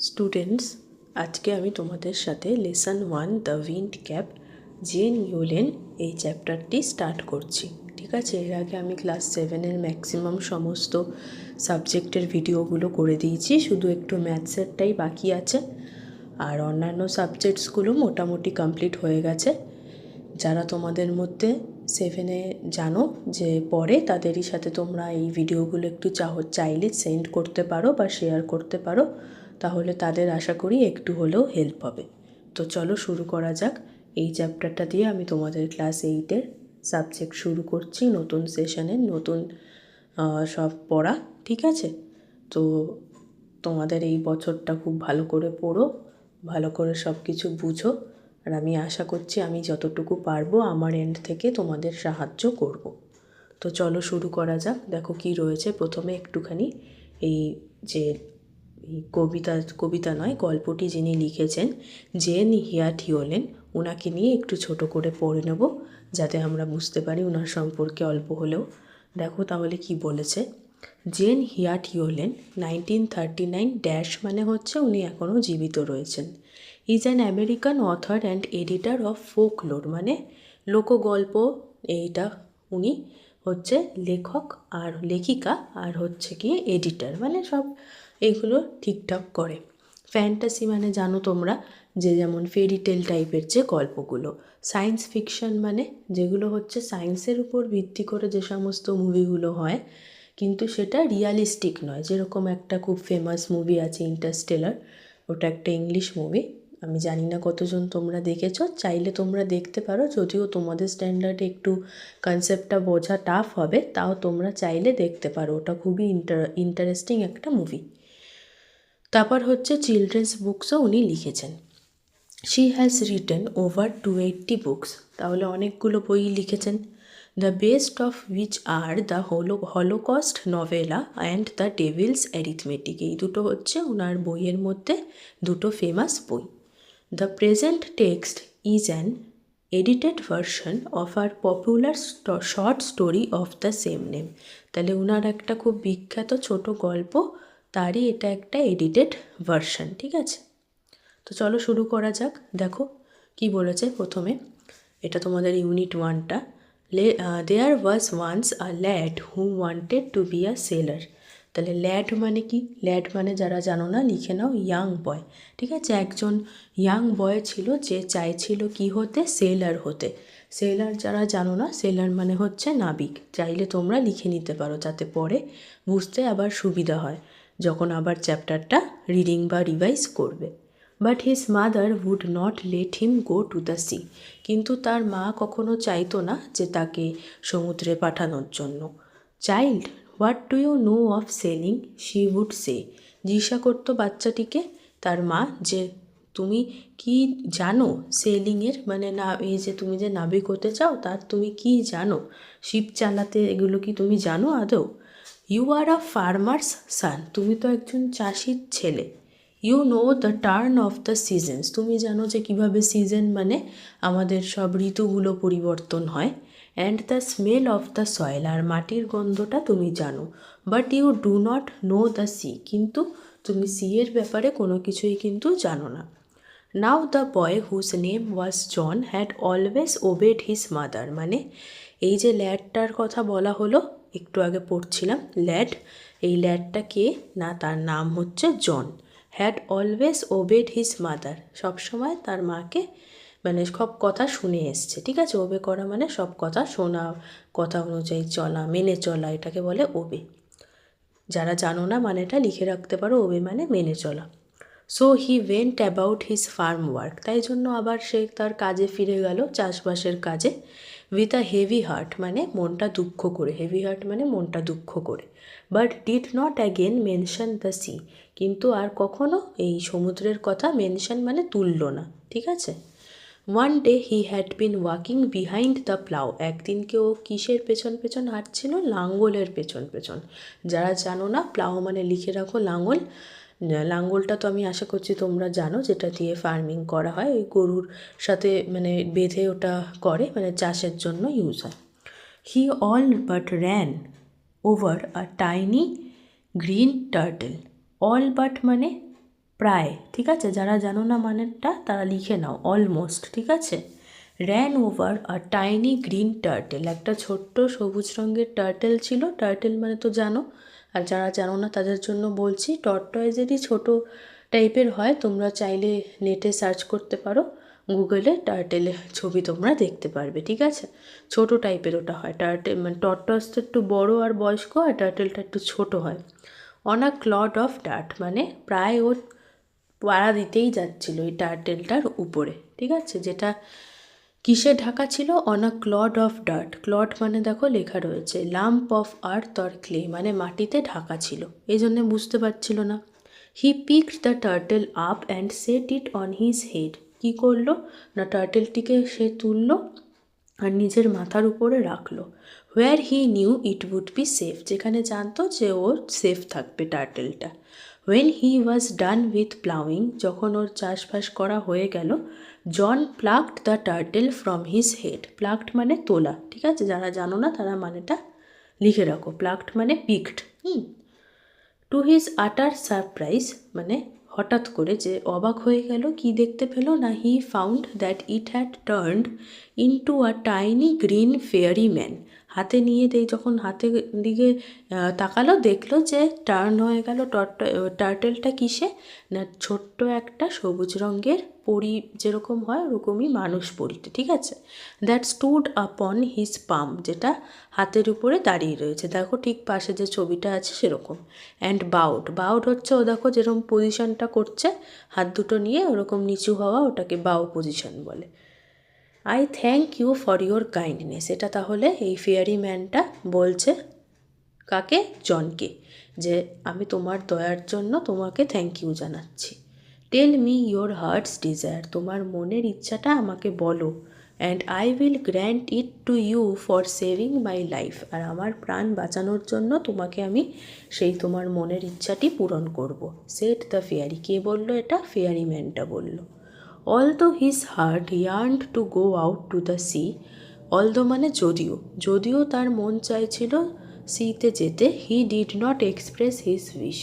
Students, আজকে আমি তোমাদের সাথে lesson 1 the wind cap Jane Yolen এই চ্যাপ্টারটি স্টার্ট করছি। ঠিক আছে, এর আগে আমি ক্লাস 7-এর ম্যাক্সিমাম সমস্ত সাবজেক্টের ভিডিওগুলো করে দিয়েছি, শুধু একটু ম্যাথসেরটাই বাকি আছে। আর অন্যান্য সাবজেক্টসগুলো মোটামুটি কমপ্লিট হয়ে গেছে। যারা তোমাদের মধ্যে 7-এ জানো যে পড়ে, তাদেরই সাথে তোমরা এই ভিডিওগুলো একটু চাইলে সেন্ড করতে পারো বা শেয়ার করতে পারো, তাহলে তাদের আশা করি একটু হলেও হেল্প হবে। তো চলো শুরু করা যাক। এই চ্যাপ্টারটা দিয়ে আমি তোমাদের ক্লাস 8-এর সাবজেক্ট শুরু করছি, নতুন সেশনের নতুন সব পড়া। ঠিক আছে, তো তোমাদের এই বছরটা খুব ভালো করে পড়ো, ভালো করে সব কিছু বুঝো। আর আমি আশা করছি আমি যতটুকু পারবো আমার এন্ড থেকে তোমাদের সাহায্য করব। তো চলো শুরু করা যাক। দেখো কি রয়েছে। প্রথমে একটুখানি এই যে কবিতা নয়, গল্পটি যিনি লিখেছেন জেন হিয়াট হিওলেন, ওনাকে নিয়ে একটু ছোট করে পড়ে নেব, যাতে আমরা বুঝতে পারি ওনার সম্পর্কে অল্প হলেও। দেখো তাহলে কি বলেছে। জেন হিয়াট হিওলেন 1939 ড্যাশ মানে হচ্ছে উনি এখনও জীবিত রয়েছেন। Is an American author and editor of folklore, মানে লোকগল্প। এইটা উনি হচ্ছে লেখক আর লেখিকা, আর হচ্ছে গিয়ে এডিটার, মানে সব এগুলো ঠিকঠাক করে। ফ্যান্টাসি মানে জানো তোমরা যে যেমন ফেরিটেল টাইপের যে গল্পগুলো। সায়েন্স ফিকশন মানে যেগুলো হচ্ছে সায়েন্সের উপর ভিত্তি করে যে সমস্ত মুভিগুলো হয়, কিন্তু সেটা রিয়ালিস্টিক নয়। যেরকম একটা খুব ফেমাস মুভি আছে ইন্টারস্টেলার, ওটা একটা ইংলিশ মুভি। আমি জানি না কতজন তোমরা দেখেছো, চাইলে তোমরা দেখতে পারো, যদিও তোমাদের স্ট্যান্ডার্ডে একটু কনসেপ্টটা বোঝা টাফ হবে, তাও তোমরা চাইলে দেখতে পারো। ওটা খুবই ইন্টারেস্টিং একটা মুভি। তারপর হচ্ছে চিলড্রেন্স বুকসও উনি লিখেছেন। She has written over 280 books, তাহলে অনেকগুলো বই লিখেছেন। The best of which are the holocaust novella and the devil's arithmetic, এই দুটো হচ্ছে ওনার বইয়ের মধ্যে দুটো ফেমাস বই। The present text is an edited version of her popular short story of the same name, তাহলে ওনার একটা খুব বিখ্যাত ছোট গল্প, তারই এটা একটা এডিটেড ভার্সন। ঠিক আছে, তো চলো শুরু করা যাক। দেখো কি বলেছে প্রথমে, এটা তোমাদের ইউনিট 1টা। There was once a lad who wanted to be a sailor, তাহলে ল্যাড মানে কি? ল্যাড মানে যারা জানো না লিখে নাও ইয়াং বয়। ঠিক আছে, একজন ইয়াং বয় ছিল যে চাইছিল কি হতে? সেলার হতে। সেলার যারা জানো না, সেলার মানে হচ্ছে নাবিক। চাইলে তোমরা লিখে নিতে পারো, যাতে পরে বুঝতে আবার সুবিধা হয় যখন আবার চ্যাপ্টারটা রিডিং বা রিভাইজ করবে। But his mother would not let him go to the sea, কিন্তু তার মা কখনো চাইতো না যে তাকে সমুদ্রে পাঠানোর জন্য। Child, what do you know of sailing, she would say, জিজ্ঞাসা করতো বাচ্চাটিকে তার মা যে তুমি কি জানো সেলিংয়ের, মানে না এই যে তুমি যে নাবিক হতে চাও তার তুমি কি জানো, শিপ চালাতে, এগুলো কি তুমি জানো আদৌ? ইউ আর আ ফার্মার্স সান, তুমি তো একজন চাষির ছেলে। You know the turn of the seasons, তুমি জানো যে কীভাবে সিজন মানে আমাদের সব ঋতুগুলো পরিবর্তন হয়। And the smell of the soil, আর মাটির গন্ধটা তুমি জানো। But you do not know the sea, কিন্তু তুমি সি এর ব্যাপারে কোনো কিছুই কিন্তু জানো না। Now the boy whose name was John had always obeyed his mother, মানে এই যে ল্যাডটার কথা বলা হলো, একটু আগে পড়ছিলাম ল্যাড, এই ল্যাডটা কে না, তার নাম হচ্ছে John. Had always obeyed his mother, সবসময় তার মাকে মানে সব কথা শুনে এসছে। ঠিক আছে, ওবে করা মানে সব কথা শোনা, কথা অনুযায়ী চলা, মেনে চলা, এটাকে বলে ওবে। যারা জানো না মানেটা লিখে রাখতে পারো, ওবে মানে মেনে চলা। So he went about his farm work, তাই জন্য আবার সে তার কাজে ফিরে গেল, চাষবাসের কাজে। উইথ আ হেভি হার্ট, মানে মনটা দুঃখ করে, হেভি হার্ট মানে মনটা দুঃখ করে। But did not again mention the sea, কিন্তু আর কখনো এই সমুদ্রের কথা মেনশন মানে তুলল না। ঠিক আছে। One day he had been walking behind the plough, একদিনকে ও কিসের পেছন পেছন হাঁটছিল? লাঙ্গলের পেছন পেছন। যারা জানো না, প্লাউ মানে লিখে রাখো লাঙ্গল। লাঙ্গলটা তো আমি আশা করছি তোমরা জানো, যেটা দিয়ে ফার্মিং করা হয়, ওই গরুর সাথে মানে বেঁধে ওটা করে, মানে চাষের জন্য ইউজ হয়। হি all but ran over a tiny green turtle, all but মানে প্রায়, ঠিক আছে? যারা জানো না মানেরটা তারা লিখে নাও, অলমোস্ট, ঠিক আছে? র্যান ওভার আ টাইনি গ্রিন টার্টেল, একটা ছোট্ট সবুজ রঙের টার্টেল ছিল। টার্টেল মানে তো জানো, আর যারা জানো না তাদের জন্য বলছি, টর্টয়েজেরই ছোট টাইপের হয়। তোমরা চাইলে নেটে সার্চ করতে পারো, গুগলে টার্টেলের ছবি তোমরা দেখতে পারবে, ঠিক আছে? ছোট টাইপের ওটা হয় টার্টেল, মানে টর্টয়েজ তো একটু বড় আর বয়স্ক, আর টার্টেলটা একটু ছোট হয়। On a clod of dirt, মানে প্রায় ও পাড়া দিতেই যাচ্ছিল এই টার্টেলটার উপরে, ঠিক আছে? যেটা কিসে ঢাকা ছিল? On a clod of dirt. Clod মানে দেখো লেখা রয়েছে lump of earth or clay, মানে মাটিতে ঢাকা ছিল, এই জন্য বুঝতে পারছিল না। He picked the turtle up and set it on his head. কী করলো না, টার্টেলটিকে সে তুললো আর নিজের মাথার উপরে রাখলো। Where he knew it would be safe, যেখানে জানতো যে ওর সেফ থাকবে টার্টেলটা। When he was done with ploughing, যখন ওর চাষবাস করা হয়ে গেল, John plucked the turtle from his head. Plucked মানে তোলা, ঠিক আছে? যারা জানো না তারা মানেটা লিখে রাখো। প্লাকড মানে পিকড। টু হিজ আটার সারপ্রাইজ, মানে হঠাৎ করে যে অবাক হয়ে গেল, কি দেখতে পেল না, he found that it had turned into a tiny green fairy man. হাতে নিয়ে যখন হাতে দিকে তাকালো, দেখলো যে টার্ন হয়ে গেল টার্টেলটা কিসে না, ছোট্ট একটা সবুজ রঙের পরি যেরকম হয় ওরকমই মানুষ পরিতে, ঠিক আছে? দ্যাট স্টুড আপন হিজ পাম, যেটা হাতের উপরে দাঁড়িয়ে রয়েছে, দেখো ঠিক পাশে যে ছবিটা আছে সেরকম। অ্যান্ড বাউড, বাউড হচ্ছে ও দেখো যেরকম পজিশনটা করছে হাত দুটো নিয়ে, ওরকম নিচু হওয়া, ওটাকে বাউ পজিশন বলে। I thank you for your kindness, এটা তাহলে এই ফেয়ারি ম্যানটা বলছে কাকে? জনকে, যে আমি তোমার দয়ার জন্য তোমাকে থ্যাংক ইউ জানাচ্ছি। Tell me your heart's desire, তোমার মনের ইচ্ছাটা আমাকে বলো। And I will grant it to you for saving my life, আর আমার প্রাণ বাঁচানোর জন্য তোমাকে আমি সেই তোমার মনের ইচ্ছাটি পূরণ করব। সেট দ্য ফেয়ারি, কে বললো এটা? ফেয়ারি ম্যানটা বলল। Although his heart yearned to go out to the sea, although মানে যদিও, যদিও তার মন চাইছিল সিতে যেতে, he did not express his wish,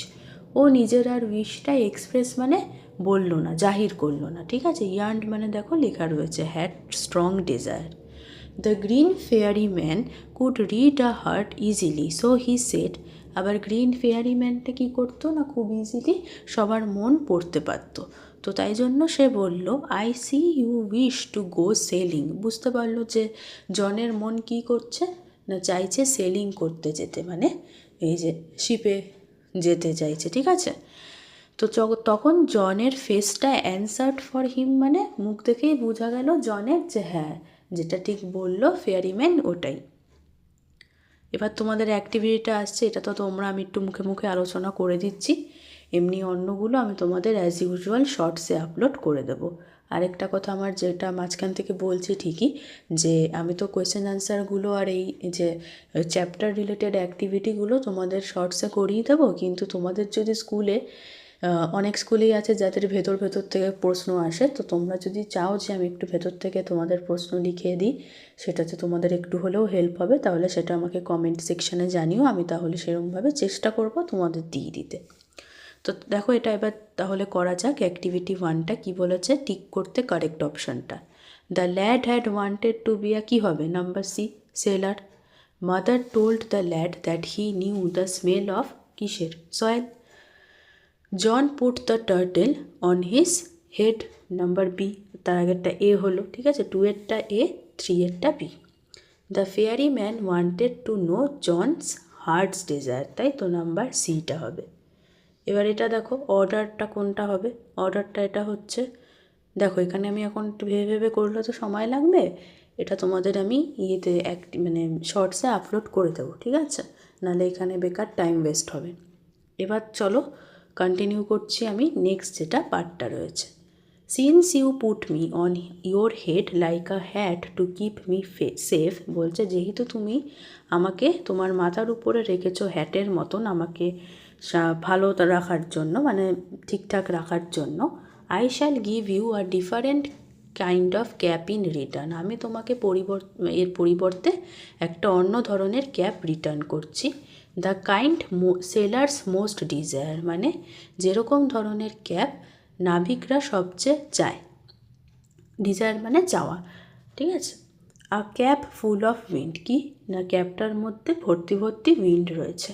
ও নিজের আর উইশটা এক্সপ্রেস মানে বললো না, জাহির করলো না, ঠিক আছে? ইয়ার্নড মানে দেখো লেখা রয়েছে had strong desire. The green fairy man could read a heart easily, so he said, আবার গ্রিন ফেয়ারি ম্যানটা কী করতো না, খুব ইজিলি সবার মন পড়তে পারতো, তো তাই জন্য সে বলল I see you wish to go sailing. বুঝতে পারলো যে জনের মন কি করছে না, চাইছে সেলিং করতে যেতে, মানে এই যে শিপে যেতে চাইছে, ঠিক আছে? তো তখন জনের ফেসটা অ্যান্সার্ড ফর হিম, মানে মুখ দেখেই বোঝা গেল জনের যে হ্যাঁ, যেটা ঠিক বললো ফেয়ারিম্যান ওটাই। এবার তোমাদের অ্যাক্টিভিটিটা আসছে, এটা তো তোমরা আমি একটু মুখে মুখে আলোচনা করে দিচ্ছি, এমনি অন্যগুলো আমি তোমাদের অ্যাজ ইউজুয়াল শর্টসে আপলোড করে দেবো। আরেকটা কথা আমার যেটা মাঝখান থেকে বলছি ঠিকই, যে আমি তো কোয়েশ্চেন আনসারগুলো আর এই যে চ্যাপ্টার রিলেটেড অ্যাক্টিভিটিগুলো তোমাদের শর্টসে করিয়ে দেবো, কিন্তু তোমাদের যদি স্কুলে অনেক স্কুলেই আছে যাদের ভেতর থেকে প্রশ্ন আসে, তো তোমরা যদি চাও যে আমি একটু ভেতর থেকে তোমাদের প্রশ্ন লিখিয়ে দিই, সেটাতে তোমাদের একটু হলেও হেল্প হবে, তাহলে সেটা আমাকে কমেন্ট সেকশানে জানিও, আমি তাহলে সেরকমভাবে চেষ্টা করব তোমাদের দিয়ে দিতে। তো দেখো এটা এবার তাহলে করা যাক। অ্যাক্টিভিটি 1টা কী বলেছে, টিক করতে কারেক্ট অপশানটা। The lad had wanted to be কী হবে? Number C, sailor. Mother told the lad that he knew the smell of কিসের? Soil. John put the turtle on his head, number B, তার আগেরটা A হলো, ঠিক আছে? 2 এরটা এ, 3 এরটা B. The fairy man wanted to know John's heart's desire, তাই তো নাম্বার সিটা হবে। এবার এটা দেখো অর্ডারটা কোনটা হবে, অর্ডারটা এটা হচ্ছে, দেখো এখানে আমি এখন একটু ভেবে করলে তো সময় লাগবে, এটা তোমাদের আমি ইয়েতে মানে শর্টসে আপলোড করে দেবো, ঠিক আছে? নাহলে এখানে বেকার টাইম ওয়েস্ট হবে। এবার চলো কন্টিনিউ করছি আমি, নেক্সট যেটা পার্টটা রয়েছে। Since you put me on your head like a hat to keep me safe, বলছে যেহেতু তুমি আমাকে তোমার মাথার উপরে রেখেছো হ্যাটের মতন আমাকে ভালো রাখার জন্য, মানে ঠিকঠাক রাখার জন্য, I shall give you a different kind of cap in return, আমি তোমাকে এর পরিবর্তে একটা অন্য ধরনের ক্যাপ রিটার্ন করছি। The kind sailors most desire, মানে যেরকম ধরনের ক্যাব নাবিকরা সবচেয়ে চায়। ডিজায়ার মানে চাওয়া, ঠিক আছে। A cap full of wind, কি না ক্যাবটার মধ্যে ভর্তি ভর্তি উইন্ড রয়েছে।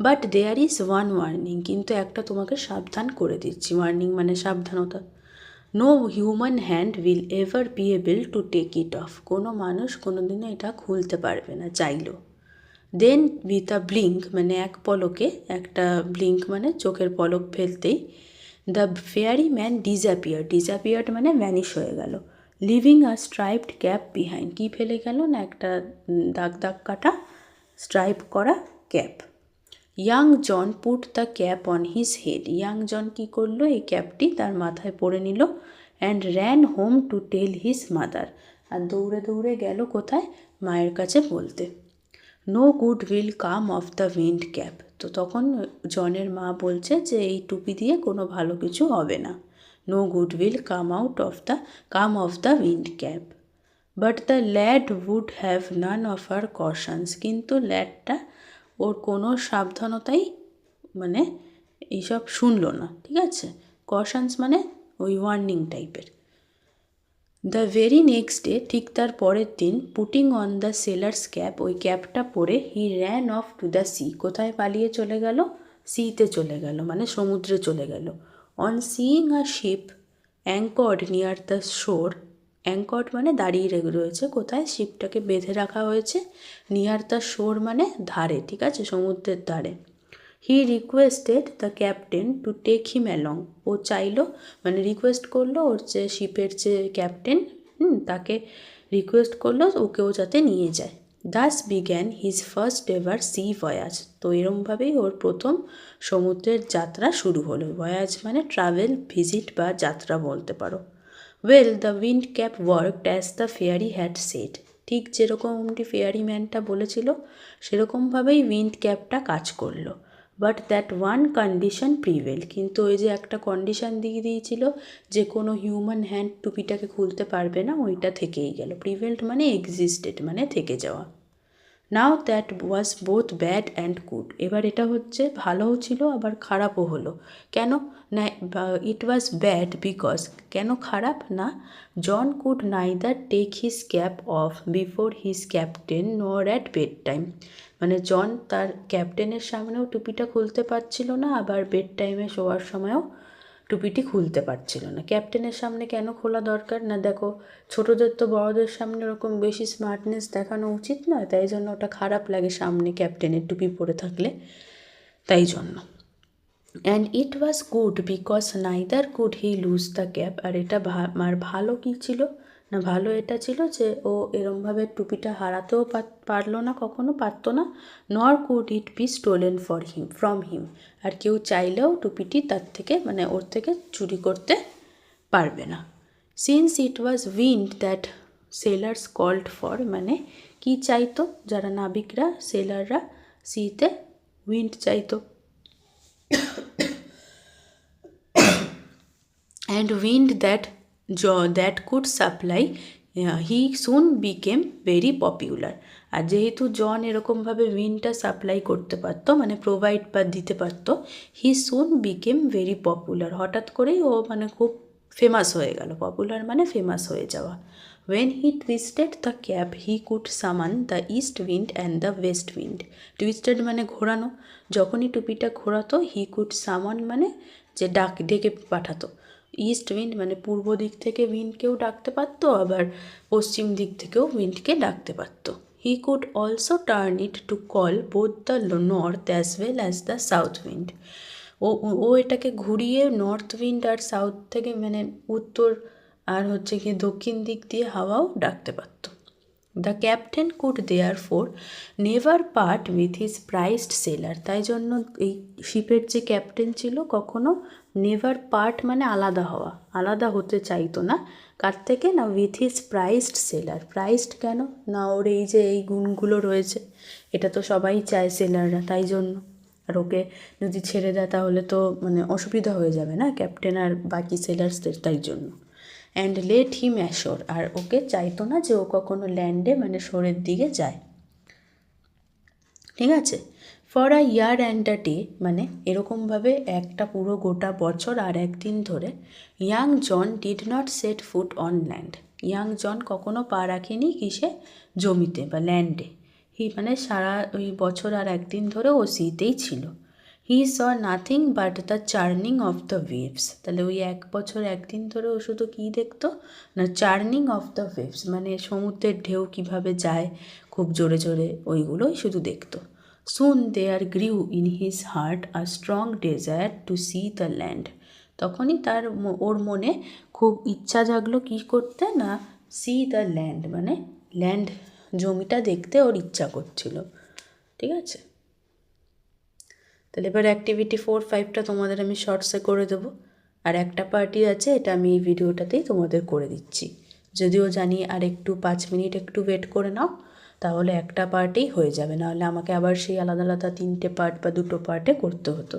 But there is one warning, কিন্তু একটা তোমাকে সাবধান করে দিচ্ছি। ওয়ার্নিং মানে সাবধানতা। No human hand will ever be able to take it off, কোনো মানুষ কোনোদিনও এটা খুলতে পারবে না চাইলেও। দেন উইথ আ ব্লিঙ্ক, মানে এক পলকে, একটা ব্লিঙ্ক মানে চোখের পলক ফেলতেই, দ্য ফেয়ারি ম্যান ডিসঅ্যাপিয়ার্ড মানে ভ্যানিশ হয়ে গেল। Living a striped cap behind, কী ফেলে গেল না একটা দাগ দাগ কাটা স্ট্রাইপ করা cap. Young John put the cap on his head, young John কী করলো, এই ক্যাপটি তার মাথায় পরে নিল। And ran home to tell his mother, আর দৌড়ে দৌড়ে গেল কোথায়, মায়ের কাছে বলতে। No good will come of the wind cap, তো তখন জনের মা বলছে যে এই টুপি দিয়ে কোনো ভালো কিছু হবে না। No good will come of the wind cap. But the lad would have none of her cautions, কিন্তু ল্যাডটা ওর কোনো সাবধানতাই মানে এইসব শুনলো না, ঠিক আছে। কশনস মানে ওই ওয়ার্নিং টাইপের। দ্য ভেরি নেক্সট ডে, ঠিক তার পরের দিন, putting on the sailor's cap, ওই ক্যাপটা পরে he ran off to the sea, কোথায় পালিয়ে চলে গেল, সিতে চলে গেল, মানে সমুদ্রে চলে গেল। On seeing a ship anchored near the shore, anchored মানে দাঁড়িয়ে রয়েছে কোথায়, শিপটাকে বেঁধে রাখা হয়েছে। নিয়ার দ্য শোর মানে ধারে, ঠিক আছে, সমুদ্রের ধারে। He requested the captain to take him along, ও চাইলো মানে রিকোয়েস্ট করলো ওর যে শিপের যে ক্যাপ্টেন, তাকে রিকোয়েস্ট করলো ওকেও যাতে নিয়ে যায়। Thus began his first ever sea voyage, তো এরমভাবেই ওর প্রথম সমুদ্রের যাত্রা শুরু হলো। ভয়াজ মানে ট্রাভেল, ভিজিট বা যাত্রা বলতে পারো। Well the wind cap worked as the fairy had said, ঠিক যেরকমটি ফেয়ারি ম্যানটা বলেছিল সেরকমভাবেই উইন্ড ক্যাপটা কাজ করলো। But that one condition prevail, কিন্তু ওই যে একটা কন্ডিশন দিয়ে দিয়েছিল যে কোনো হিউম্যান হ্যান্ড টুপিটাকে খুলতে পারবে না, ওইটা থেকেই গেল। প্রিভেলড মানে এক্সিস্টেড মানে থেকে যাওয়া। Now that was both bad and good, এবার এটা হচ্ছে ভালোও ছিল আবার খারাপও হলো। কেন না, ইট ওয়াজ ব্যাড বিকজ, কেন খারাপ না, John could neither take his cap off before his captain nor at bedtime, মানে জন তার ক্যাপ্টেনের সামনেও টুপিটা খুলতে পারছিল না, আবার বেড টাইমে শোয়ার সময়ও টুপিটি খুলতে পারছিল না। ক্যাপ্টেনের সামনে কেন খোলা দরকার না, দেখো ছোটোদের তো বড়দের সামনে ওরকম বেশি স্মার্টনেস দেখানো উচিত নয়, তাই জন্য ওটা খারাপ লাগে সামনে ক্যাপ্টেনের টুপি পরে থাকলে, তাই জন্য। And it was good because neither could he lose the cap, আর এটা ভালো কী ছিল না, ভালো এটা ছিল যে ও এরমভাবে টুপিটা হারাতেও পারলো না, কখনো পারতো না। Nor could it be stolen from him, আর কেউ চাইলেও টুপিটি তার থেকে মানে ওর থেকে চুরি করতে পারবে না। Since it was wind that sailors called for, মানে কি চাইতো যারা নাবিকরা, সেলাররা সিতে উইন্ড চাইতো। and wind that could supply, he soon became very popular, আর যেহেতু জন এরকমভাবে উইন্ডটা সাপ্লাই করতে পারতো মানে প্রোভাইড বা দিতে পারতো, হি সুন বিকেম ভেরি পপুলার, হঠাৎ করেই ও মানে খুব ফেমাস হয়ে গেল। পপুলার মানে ফেমাস হয়ে যাওয়া। when he twisted the cap he could summon the east wind and the west wind, twisted মানে ঘোরানো, যখনই টুপিটা ঘোরাতো he could summon মানে যে ডেকে পাঠাতো, ইস্ট উইন্ড মানে পূর্ব দিক থেকে উইন্ডকেও ডাকতে পারতো, আবার পশ্চিম দিক থেকেও উইন্ডকে ডাকতে পারতো। He could also turn it to call both the north as well as the south wind, ও এটাকে ঘুরিয়ে নর্থ উইন্ড আর সাউথ থেকে মানে উত্তর আর হচ্ছে কি দক্ষিণ দিক দিয়ে হাওয়াও ডাকতে পারতো। The captain could therefore never part with his prized sailor, তাই জন্য এই শিপের যে ক্যাপ্টেন ছিল কখনো নেভার পার্ট মানে আলাদা হওয়া, আলাদা হতে চাইতো না, কার থেকে না, with his prized seller. Prized কেন না, ওর এই যে এই গুণগুলো রয়েছে, এটা তো সবাই চায় সেলাররা, তাই জন্য। আর ওকে যদি ছেড়ে দেয় তাহলে তো মানে অসুবিধা হয়ে যাবে না ক্যাপ্টেন আর বাকি সেলার্সদের, তাই জন্য। অ্যান্ড লেট হিম অ্যাশোর, আর ওকে চাইতো না যে ও কখনো ল্যান্ডে মানে শোরের দিকে যায়, ঠিক আছে। For a year and a day, মানে এরকমভাবে একটা পুরো গোটা বছর আর একদিন ধরে young John did not set foot on land. Young John কখনো পা রাখেনি কিসে, জমিতে বা ল্যান্ডে। মানে সারা ওই বছর আর একদিন ধরে ও সিতেই ছিল। He saw nothing but the churning of the waves. তাহলে ওই এক বছর একদিন ধরে ও শুধু কী দেখতো না, চার্নিং অফ দ্য ওয়েভস, মানে সমুদ্রের ঢেউ কীভাবে যায় খুব জোরে জোরে, ওইগুলোই শুধু দেখতো। Soon there grew in his heart a strong desire to see the land. তখনই ওর মনে খুব ইচ্ছা জাগলো কী করতে না, see the land, মানে ল্যান্ড জমিটা দেখতে ওর ইচ্ছা করছিল। ঠিক আছে, তাহলে এবার অ্যাক্টিভিটি 4-5টা তোমাদের আমি শর্টসে করে দেবো, আর একটা পার্টি আছে, এটা আমি এই ভিডিওটাতেই তোমাদের করে দিচ্ছি। যদিও জানি আর একটু 5 মিনিট একটু ওয়েট করে নাও, তাহলে একটা পার্টেই হয়ে যাবে, নাহলে আমাকে আবার সেই আলাদা আলাদা 3টে পার্ট বা 2টো পার্টে করতে হতো।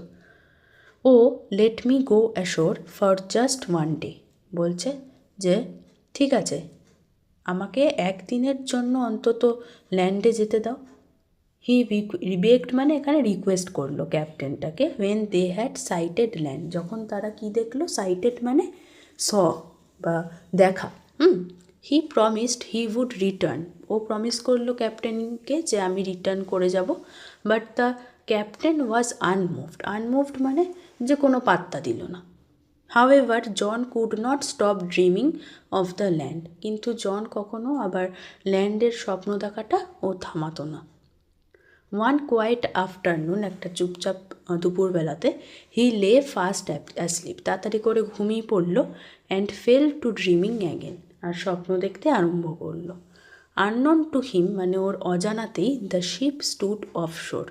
Oh let me go ashore for just 1 day, বলছে যে ঠিক আছে আমাকে একদিনের জন্য অন্তত ল্যান্ডে যেতে দাও। হি বেগড, মানে এখানে রিকোয়েস্ট করলো ক্যাপ্টেনটাকে। When they had sighted land, যখন তারা কি দেখলো, সাইটেড মানে স বা দেখা। He promised he would return, ও প্রমিস করলো ক্যাপ্টেনকে যে আমি রিটার্ন করে যাব। But the captain was unmoved মানে যে কোনো পাত্তা দিল না। However John could not stop dreaming of the land, কিন্তু জন কখনো আবার ল্যান্ডের স্বপ্ন দেখাটা ও থামাতো না। ওয়ান কোয়াইট আফটারনুন, একটা চুপচাপ দুপুরবেলাতে, হি লে ফাস্ট অ্যাসলিপ, তাড়াতাড়ি করে ঘুমিয়ে পড়লো। And fell to dreaming again, আর স্বপ্ন দেখতে আরম্ভ করলো। আননোন টু হিম, মানে ওর অজানাতেই, দ্য শিপ স্টুড অফশোর,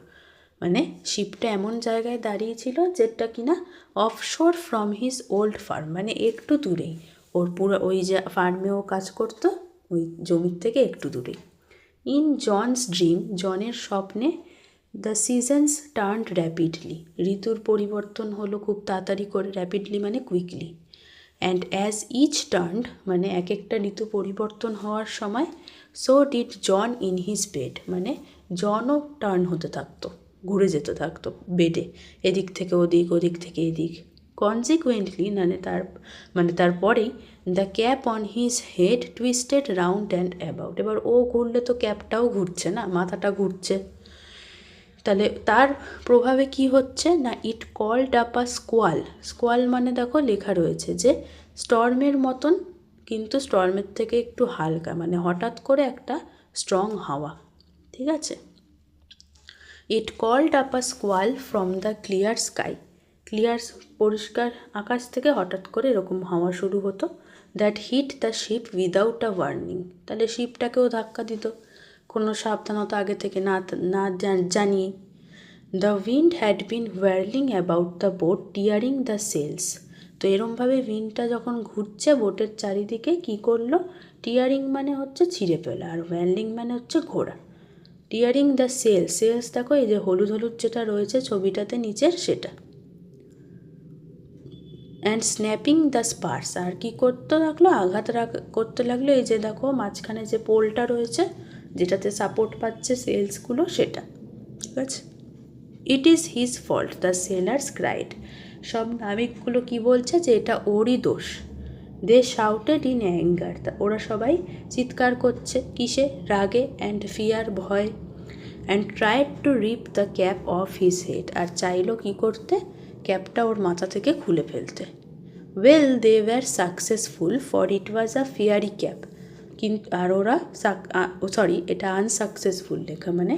মানে শিপটা এমন জায়গায় দাঁড়িয়েছিল যেটা কিনা offshore from his old farm, মানে একটু দূরেই, ওর পুরো ওই যে ফার্মেও কাজ করতো ওই জমির থেকে একটু দূরেই। ইন জনস ড্রিম, জনের স্বপ্নে, দ্য সিজনস টার্নড র্যাপিডলি, ঋতুর পরিবর্তন হলো খুব তাড়াতাড়ি করে, র্যাপিডলি মানে quickly. And as each turned, মানে এক একটা ঋতু পরিবর্তন হওয়ার সময়, so did John in his bed, মানে জনও টার্ন হতে থাকতো, ঘুরে যেতে থাকতো বেডে, এদিক থেকে ওদিক, ওদিক থেকে এদিক। কনসিকুয়েন্টলি, মানে তারপরেই, the cap on his head twisted round and about, এবার ও ঘুরলে তো ক্যাপটাও ঘুরছে না, মাথাটা ঘুরছে। তাহলে তার প্রভাবে কি হচ্ছে না, ইট কল্ড আপ আ স্কোয়াল, স্কোয়াল মানে দেখো লেখা রয়েছে যে স্টর্মের মতন, কিন্তু স্টর্মের থেকে একটু হালকা, মানে হঠাৎ করে একটা স্ট্রং হাওয়া। ঠিক আছে, it called up a squall from the clear sky, clear পরিষ্কার আকাশ থেকে হঠাৎ করে এরকম হাওয়া শুরু হতো। That hit the ship without a warning, তাহলে শিপটাকেও ধাক্কা দিত কোনো সাবধানতা আগে থেকে না জানিয়ে। The wind had been whirling about the boat tearing the sails, তো এরমভাবে উইন্ডটা যখন ঘুরছে বোটের চারিদিকে, কি করলো, টিয়ারিং মানে হচ্ছে ছিঁড়ে ফেলা, আর হোয়ার্লিং মানে হচ্ছে ঘোরা। টিয়ারিং দ্য সেলস দেখো এই যে হলুদ হলুদ যেটা রয়েছে ছবিটাতে নিচের, সেটা। অ্যান্ড স্ন্যাপিং দ্য স্পার্স, আর কী করতে লাগলো, আঘাত করতে লাগলো, এই যে দেখো মাঝখানে যে পোলটা রয়েছে যেটাতে সাপোর্ট পাচ্ছে সেলসগুলো, সেটা। ঠিক আছে, it is his fault the sailors cried, সব নাবিকগুলো কি বলছে যে এটা ওরই দোষ। দে শাউটেড ইন অ্যাঙ্গার, ওরা সবাই চিৎকার করছে কিসে, রাগে, অ্যান্ড ফিয়ার, ভয়। And tried to rip the cap off his head, আর চাইলো কী করতে, ক্যাপটা ওর মাথা থেকে খুলে ফেলতে। Well they were successful for it was a fairy cap, কিন্তু আর ওরা এটা আনসাকসেসফুল লেখা, মানে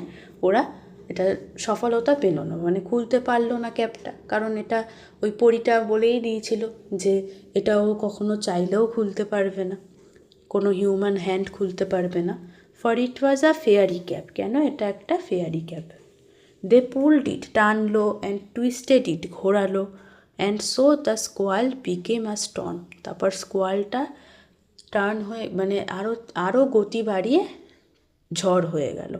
ওরা এটা সফলতা পেল না, মানে খুলতে পারলো না ক্যাপটা, কারণ এটা ওই পরীটা বলেই দিয়েছিল যে এটাও কখনো চাইলেও খুলতে পারবে না, কোনো হিউম্যান হ্যান্ড খুলতে পারবে না। For it was a fairy cap, কেন এটা একটা fairy cap. They pulled it, টানলো, অ্যান্ড টুইস্টেড ইট, ঘোরালো। And so the squall became a storm, তারপর স্কোয়ালটা টার্ন হয়ে মানে আরও গতি বাড়িয়ে ঝড় হয়ে গেল।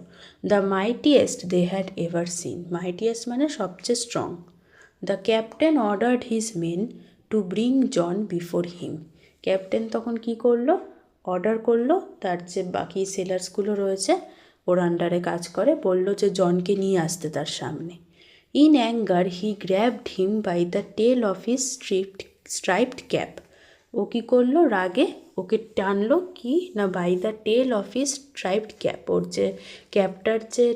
The mightiest they had ever seen, mightiest মানে সবচেয়ে strong. The captain ordered his men to bring John before him, captain তখন কি করলো, অর্ডার করলো তার যে বাকি সেলার্সগুলো রয়েছে ওর আন্ডারে কাজ করে, বলল যে জনকে নিয়ে আসতে তার সামনে। In anger he grabbed him by the tail of his striped cap. ও কী করলো, রাগে ওকে টানলো কি না, by the tail of his striped cap. ওর যে ক্যাপটার যে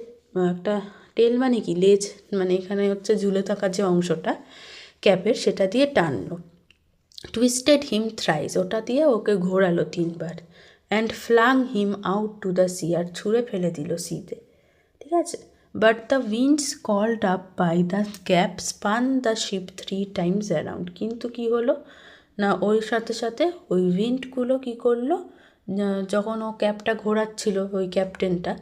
একটা টেল মানে কি, লেজ, মানে এখানে হচ্ছে ঝুলে থাকা যে অংশটা ক্যাপের, সেটা দিয়ে টানলো। টুইস্টেড হিম থ্রাইস, ওটা দিয়ে ওকে ঘোরালো 3 বার। And flung him out to the sea, আর ছুঁড়ে ফেলে দিল সিতে। ঠিক আছে। But the winds called up by the cap spun the ship 3 times around. কিন্তু কি হলো না, ওই সাথে সাথে ওই উইন্ডগুলো কী করলো, যখন ও ক্যাপটা ঘোরাচ্ছিল ওই ক্যাপ্টেনটা,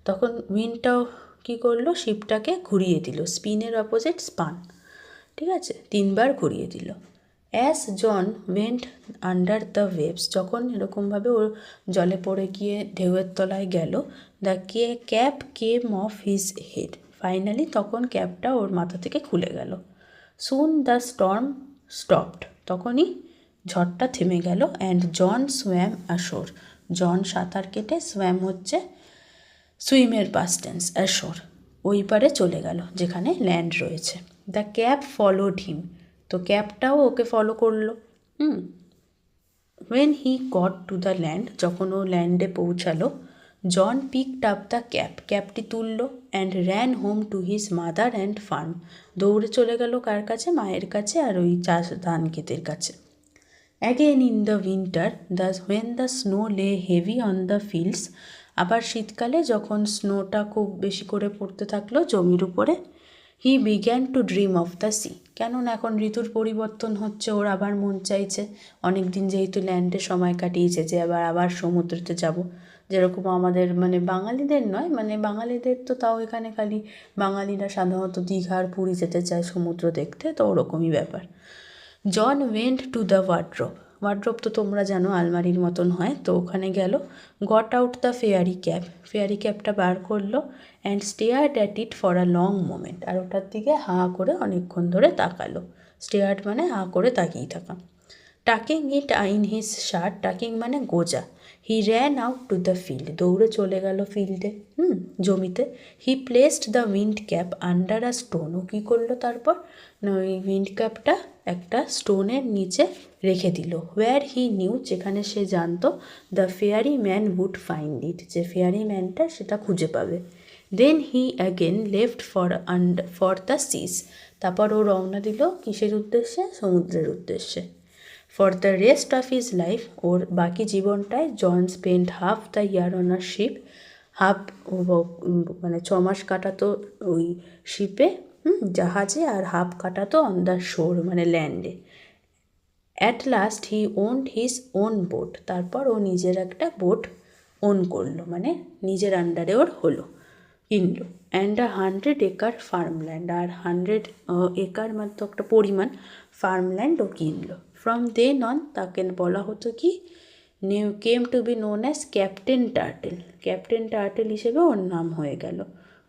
তখন উইন্ডটাও কী করলো, শিপটাকে ঘুরিয়ে দিল। স্পিনের অপোজিট স্পান। ঠিক আছে, 3 বার ঘুরিয়ে দিল। As John went under the waves, যখন এরকমভাবে ও জলে পড়ে গিয়ে ঢেউয়ের তলায় গেল, the cap came off his head, finally তখন ক্যাপটা ওর মাথা থেকে খুলে গেল। সুন দ্য স্টর্ম স্টপড, তখনই ঝড়টা থেমে গেল। অ্যান্ড জন সোয়াম অ্যাশোর, জন সাঁতার কেটে, সোয়াম হচ্ছে সুইমের পাস্ট টেন্স, অ্যাশোর ওই পারে চলে গেল যেখানে ল্যান্ড রয়েছে। দ্য ক্যাপ ফলোড হিম, তো ক্যাপটাও ওকে ফলো করলো। When he got to the land, যখন ও ল্যান্ডে পৌঁছালো, জন পিকড আপ দ্য ক্যাপটি তুললো। And ran home to his mother and farm, দৌড়ে চলে গেল কার কাছে, মায়ের কাছে আর ওই চাষ ধান ক্ষেতের কাছে। Again in the winter when the snow লে হেভি অন দ্য ফিল্ডস, আবার শীতকালে যখন স্নোটা খুব বেশি করে পড়তে থাকলো জমির উপরে, he began to dream of the sea, কেননা এখন ঋতুর পরিবর্তন হচ্ছে, ওর আবার মন চাইছে, অনেক দিন যেহেতু ল্যান্ডে সময় কাটিয়েছে, যে আবার সমুদ্রতে যাব। যেরকম আমাদের মানে বাঙালিদের নয়, মানে বাঙালিদের তো তাও এখানে খালি বাঙালিরা সাধারণত দীঘার পুরী যেতে চায় সমুদ্র দেখতে, তো ওরকমই ব্যাপার। জন ওয়েন্ট টু দ্য ওয়ার্ড্রোব তো তোমরা জানো আলমারির মতন হয়, তো ওখানে গেল। গট আউট দ্য ফেয়ারি ক্যাপটা বার করলো। And stared at it for a long moment, আর ওটার দিকে হাঁ করে অনেকক্ষণ ধরে তাকালো। স্টেয়ার্ড মানে হাঁ করে তাকিয়ে থাকা। Tucking it in his shirt, tucking মানে গোজা। He ran out to the field, দৌড়ে চলে গেল ফিল্ডে, জমিতে। He placed the wind cap under a stone, ও কী করলো তারপর না, ওই উইন্ড ক্যাপটা একটা স্টোনের নিচে রেখে দিল। হোয়ার হি নিউ, যেখানে সে জানতো, the fairy man would find it, যে ফেয়ারি ম্যানটা সেটা খুঁজে পাবে। Then he again left for the seas, তারপর ও রওনা দিল কিসের উদ্দেশ্যে, সমুদ্রের উদ্দেশ্যে। For the rest of his life, ওর বাকি জীবনটায় John spend half the year on a ship, half মানে 6 মাস কাটাতো ওই শিপে, জাহাজে, আর হাফ কাটাতো অন দ্য শোর মানে ল্যান্ডে। At last he owned his on boat, তারপর ও নিজের একটা বোট ওন করলো, মানে নিজের আন্ডারে ওর হলো, কিনলো। অ্যান্ড 100 একর ফার্মল্যান্ড, আর 100 একর মানে তো একটা পরিমাণ ফার্মল্যান্ড ও কিনলো। ফ্রম দেন অন, তাকে বলা হতো কি, came to be known as captain turtle হিসেবে ওর নাম হয়ে গেল।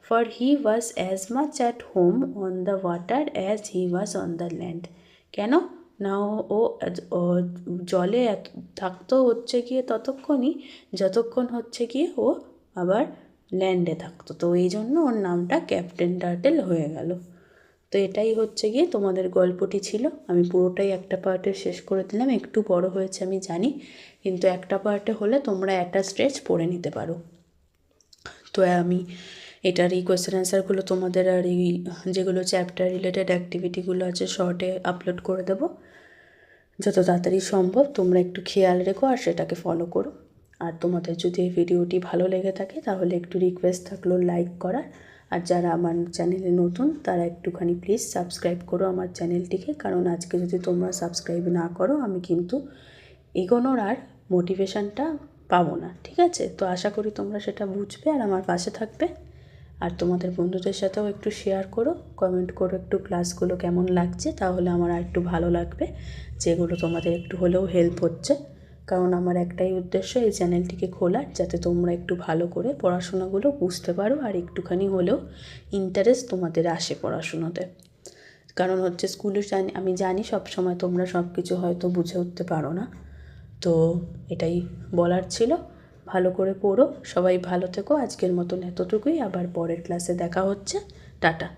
For he was as much at home on the water as he was on the land, কেন না ও জলে থাকতো হচ্ছে গিয়ে ততক্ষণই যতক্ষণ হচ্ছে গিয়ে ও আবার ল্যান্ডে থাকতো, তো এই জন্য ওর নামটা ক্যাপ্টেন টার্টেল হয়ে গেল। তো এটাই হচ্ছে গিয়ে তোমাদের গল্পটি ছিল। আমি পুরোটাই একটা পার্টে শেষ করে দিলাম, একটু বড় হয়েছে আমি জানি, কিন্তু একটা পার্টে হলে তোমরা একটা স্ট্রেচ পড়ে নিতে পারো। তো আমি এটার এই কোয়েশ্চেন অ্যান্সারগুলো তোমাদের আর এই যেগুলো চ্যাপ্টার রিলেটেড অ্যাক্টিভিটিগুলো আছে শর্টে আপলোড করে দেবো যত তাড়াতাড়ি সম্ভব। তোমরা একটু খেয়াল রেখো আর সেটাকে ফলো করো। আর তোমাদের যদি এই ভিডিওটি ভালো লেগে থাকে তাহলে একটু রিকোয়েস্ট থাকলো লাইক করার, আর যারা আমার চ্যানেলে নতুন তারা একটুখানি প্লিজ সাবস্ক্রাইব করো আমার চ্যানেলটিকে, কারণ আজকে যদি তোমরা সাবস্ক্রাইব না করো আমি কিন্তু এগোনোর আর মোটিভেশানটা পাবো না। ঠিক আছে, তো আশা করি তোমরা সেটা বুঝবে আর আমার পাশে থাকবে। আর তোমাদের বন্ধুদের সাথেও একটু শেয়ার করো, কমেন্ট করো একটু ক্লাসগুলো কেমন লাগছে, তাহলে আমার আর একটু ভালো লাগবে, যেগুলো তোমাদের একটু হলেও হেল্প হচ্ছে। কারণ আমার একটাই উদ্দেশ্য এই চ্যানেলটিকে খোলার, যাতে তোমরা একটু ভালো করে পড়াশোনাগুলো বুঝতে পারো আর একটুখানি হলেও ইন্টারেস্ট তোমাদের আসে পড়াশুনোতে। কারণ হচ্ছে স্কুলে আমি জানি সব সময় তোমরা সব কিছু হয়তো বুঝে উঠতে পারো না, তো এটাই বলার ছিল। ভালো করে পড়ো, সবাই ভালো থেকো। আজকের মতন এতটুকুই, আবার পরের ক্লাসে দেখা হচ্ছে। টাটা।